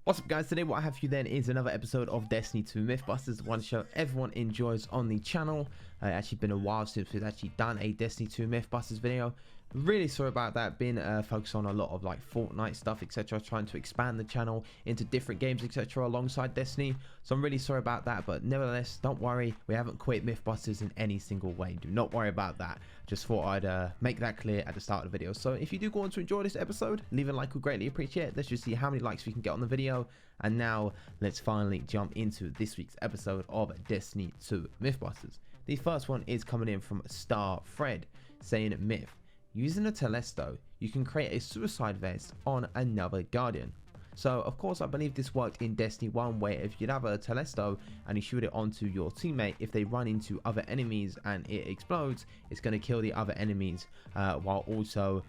What's up guys, today what I have for you then is another episode of Destiny 2 Mythbusters, one show everyone enjoys on the channel. It's actually been a while since we've actually done a Destiny 2 Mythbusters video. Really sorry about that, been focused on a lot of like Fortnite stuff etc, trying to expand the channel into different games etc alongside Destiny, so I'm really sorry about that, but nevertheless don't worry, we haven't quit Mythbusters in any single way. Do not worry about that. Just thought I'd make that clear at the start of the video. So if you do go on to enjoy this episode, leave a like, we'd greatly appreciate it. Let's just see how many likes we can get on the video. And now let's finally jump into this week's episode of Destiny 2 Mythbusters. The first one is coming in from StarFred, saying Myth, using a Telesto, you can create a suicide vest on another Guardian. So of course I believe this worked in Destiny 1, where if you'd have a Telesto and you shoot it onto your teammate, if they run into other enemies and it explodes, it's going to kill the other enemies while also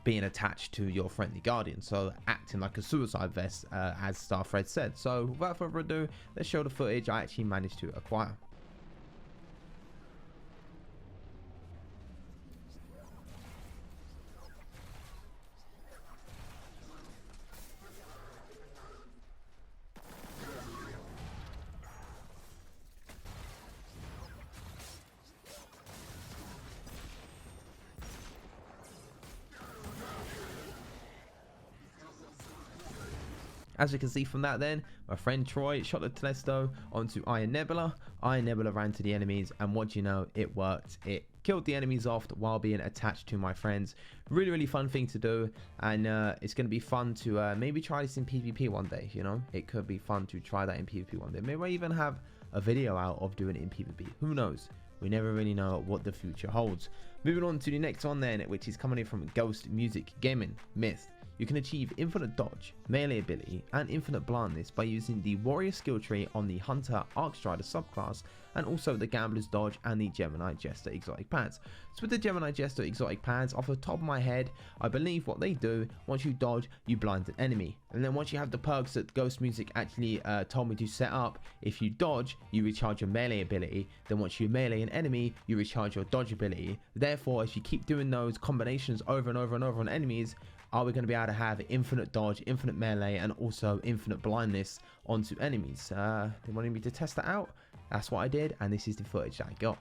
being attached to your friendly Guardian, so acting like a suicide vest, as StarFred said. So without further ado, let's show the footage I actually managed to acquire. As you can see from that then, my friend Troy shot the Telesto onto Iron Nebula. Iron Nebula ran to the enemies, and what do you know, it worked. It killed the enemies off while being attached to my friends. Really fun thing to do, and it's going to be fun to maybe try this in PvP one day, you know. It could be fun to try that in PvP one day. Maybe I even have a video out of doing it in PvP. Who knows? We never really know what the future holds. Moving on to the next one then, which is coming in from GhostMusicGaming. Myth, you can achieve infinite dodge, melee ability, and infinite blindness by using the warrior skill tree on the Hunter Arcstrider subclass, and also the Gambler's Dodge and the Gemini Jester exotic pads. So with the Gemini Jester exotic pads, off the top of my head, I believe what they do, once you dodge, you blind an enemy. And then once you have the perks that Ghost Music actually told me to set up, if you dodge, you recharge your melee ability. Then once you melee an enemy, you recharge your dodge ability. Therefore, if you keep doing those combinations over and over and over on enemies, are we going to be able to have infinite dodge, infinite melee, and also infinite blindness onto enemies? They wanted me to test that out. That's what I did, and this is the footage that I got.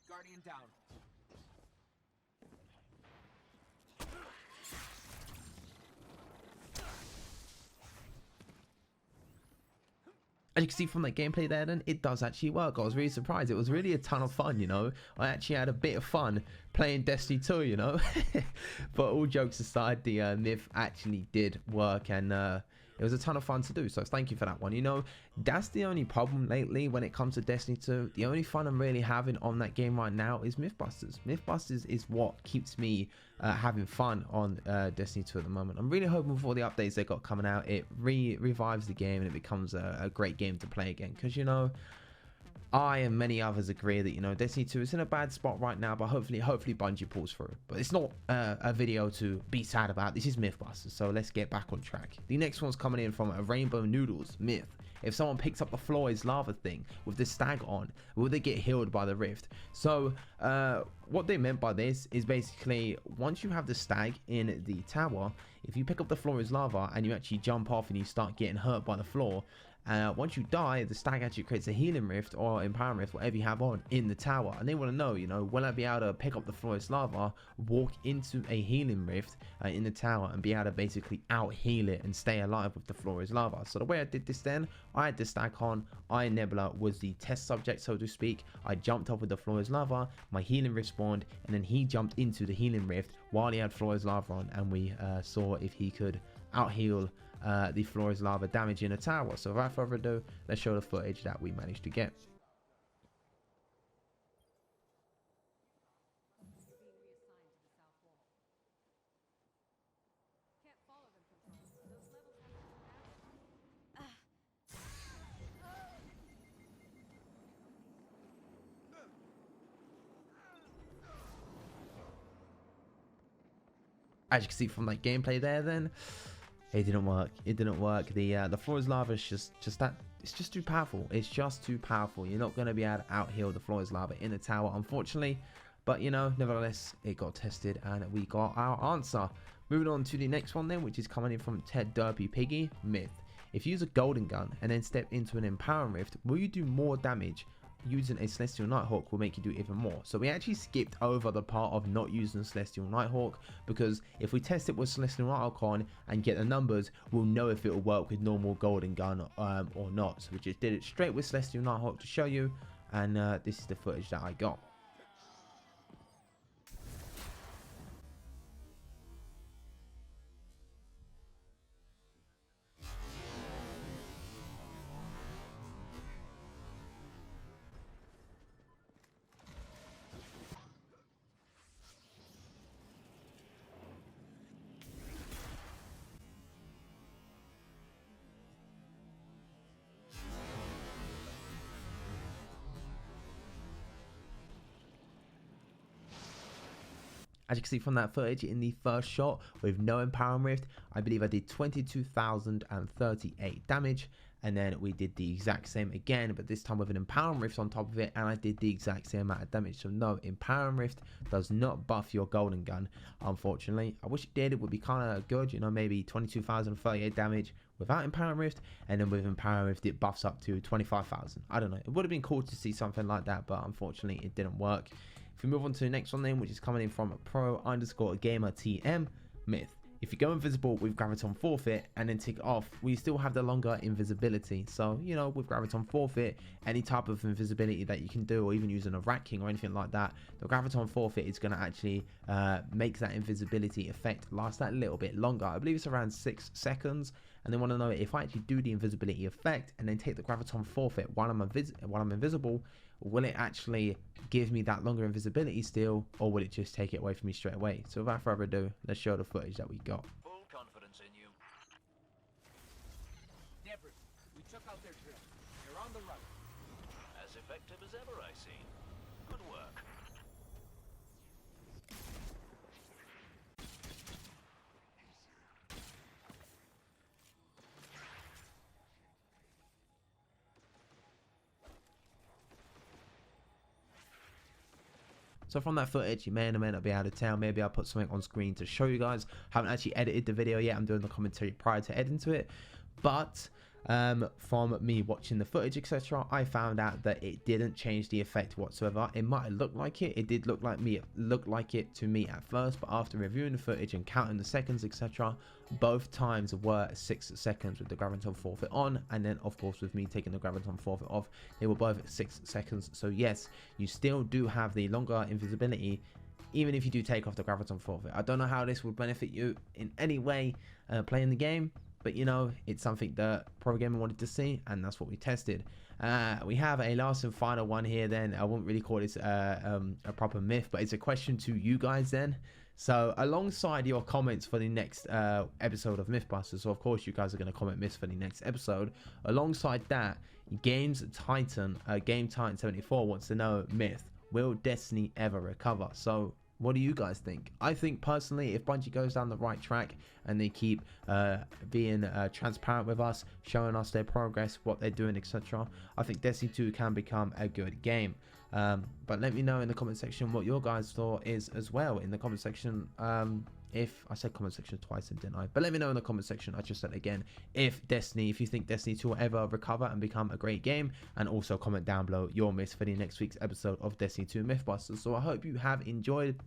Guardian down. As you can see from that gameplay there, then it does actually work. I was really surprised. It was really a ton of fun, you know. I actually had a bit of fun playing Destiny 2, you know. But all jokes aside, the myth actually did work, and it was a ton of fun to do. So thank you for that one. You know, that's the only problem lately when it comes to Destiny 2. The only fun I'm really having on that game right now is Mythbusters. Mythbusters is what keeps me having fun on Destiny 2 at the moment. I'm really hoping for the updates they got coming out, it revives the game and it becomes a great game to play again. Because, you know, I and many others agree that, you know, Destiny 2 is in a bad spot right now, but hopefully Bungie pulls through. But it's not a video to be sad about. This is Mythbusters, so let's get back on track. The next one's coming in from a Rainbow Noodles. Myth, if someone picks up the Floyd's lava thing with the stag on, will they get healed by the rift? So what they meant by this is basically, once you have the stag in the tower, if you pick up the Floyd's lava and you actually jump off and you start getting hurt by the floor, once you die, the stag actually creates a healing rift or empowerment rift, whatever you have on, in the tower. And they want to know, you know, will I be able to pick up the Flawless Lava, walk into a healing rift in the tower, and be able to basically out heal it and stay alive with the Flawless Lava? So the way I did this then, I had the stag on. Iron Nebula was the test subject, so to speak. I jumped off with the Flawless Lava, my healing rift spawned, and then he jumped into the healing rift while he had Flawless Lava on, and we saw if he could out heal the Flores lava damage in a tower. So without further ado, let's show the footage that we managed to get. As you can see from that gameplay there, then It didn't work. It didn't work. The floor is lava is just that. It's just too powerful. It's just too powerful. You're not going to be able to out heal the floor is lava in the tower, unfortunately. But you know, nevertheless, it got tested and we got our answer. Moving on to the next one then, which is coming in from Ted Derpy Piggy. Myth: if you use a golden gun and then step into an empowering rift, will you do more damage? Using a Celestial Nighthawk will make you do even more. So we actually skipped over the part of not using Celestial Nighthawk, because if we test it with Celestial Nighthawk on and get the numbers, we'll know if it will work with normal golden gun or not. So we just did it straight with Celestial Nighthawk to show you, and this is the footage that I got. As you can see from that footage, in the first shot with no empowering rift, I believe I did 22,038 damage, and then we did the exact same again, but this time with an empowering rift on top of it, and I did the exact same amount of damage. So no, empowering rift does not buff your golden gun, unfortunately. I wish it did. It would be kind of good, you know, maybe 22,038 damage without empowering rift, and then with empowering rift it buffs up to 25,000. I don't know, it would have been cool to see something like that, but unfortunately it didn't work. If we move on to the next one then, which is coming in from pro_gamer TM. Myth: if you go invisible with Graviton Forfeit and then tick off, we still have the longer invisibility. So, you know, with Graviton Forfeit, any type of invisibility that you can do, or even using a Rat King or anything like that, the Graviton Forfeit is going to actually make that invisibility effect last that little bit longer. I believe it's around 6 seconds. And they want to know, if I actually do the invisibility effect and then take the Graviton Forfeit while I'm invisible, will it actually give me that longer invisibility still, or will it just take it away from me straight away? So without further ado, let's show the footage that we got. Full confidence in you. Never. We took out their drill. They're on the run. As effective as ever, I see. Good work. So from that footage, you may or may not be able to tell. Maybe I'll put something on screen to show you guys. Haven't actually edited the video yet. I'm doing the commentary prior to editing to it. But from me watching the footage, etc., I found out that it didn't change the effect whatsoever. It might have looked like it. It did look like it to me at first, but after reviewing the footage and counting the seconds, etc., both times were 6 seconds with the Graviton Forfeit on, and then of course with me taking the Graviton Forfeit off, they were both at 6 seconds. So yes, you still do have the longer invisibility even if you do take off the Graviton Forfeit. I don't know how this would benefit you in any way playing the game, but you know, it's something that Pro Gamer wanted to see, and that's what we tested. We have a last and final one here then. I wouldn't really call this a proper myth, but it's a question to you guys then. So alongside your comments for the next episode of Mythbusters, so of course you guys are going to comment myths for the next episode. Alongside that, Game Titan 74 wants to know, myth: will Destiny ever recover? So what do you guys think? I think personally, if Bungie goes down the right track and they keep being transparent with us, showing us their progress, what they're doing, etc., I think Destiny 2 can become a good game. But let me know in the comment section what your guys' thought is as well in the comment section. If I said comment section twice, didn't I? But let me know in the comment section. I just said again, if you think Destiny 2 will ever recover and become a great game, and also comment down below your myths for the next week's episode of Destiny 2 Mythbusters. So I hope you have enjoyed.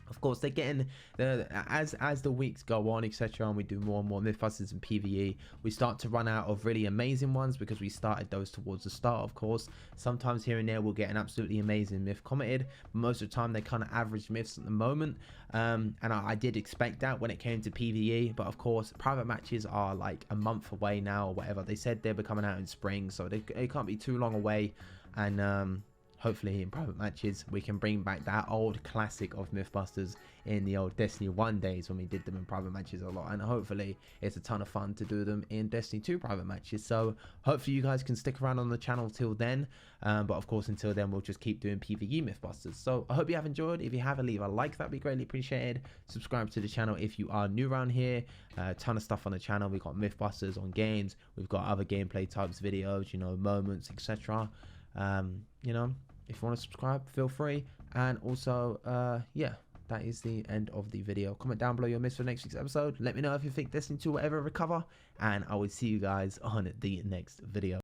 Of course, they're getting as the weeks go on, etc., and we do more and more Mythbusters and PvE, we start to run out of really amazing ones, because we started those towards the start. Of course, sometimes here and there we'll get an absolutely amazing myth commented, but most of the time they're kind of average myths at the moment. And I did expect that when it came to PvE, but of course private matches are like a month away now or whatever. They said they'll be coming out in spring, so they can't be too long away. And hopefully in private matches we can bring back that old classic of Mythbusters in the old Destiny 1 days when we did them in private matches a lot, and hopefully it's a ton of fun to do them in Destiny 2 private matches. So hopefully you guys can stick around on the channel till then, but of course until then we'll just keep doing PvE Mythbusters. So I hope you have enjoyed. If you have, leave a like, that'd be greatly appreciated. Subscribe to the channel if you are new around here. A ton of stuff on the channel. We've got Mythbusters on games, we've got other gameplay types videos, you know, moments, etc. You know, if you want to subscribe, feel free. And also yeah, that is the end of the video. Comment down below your miss for next week's episode. Let me know if you think Destiny 2 will ever recover, and I will see you guys on the next video.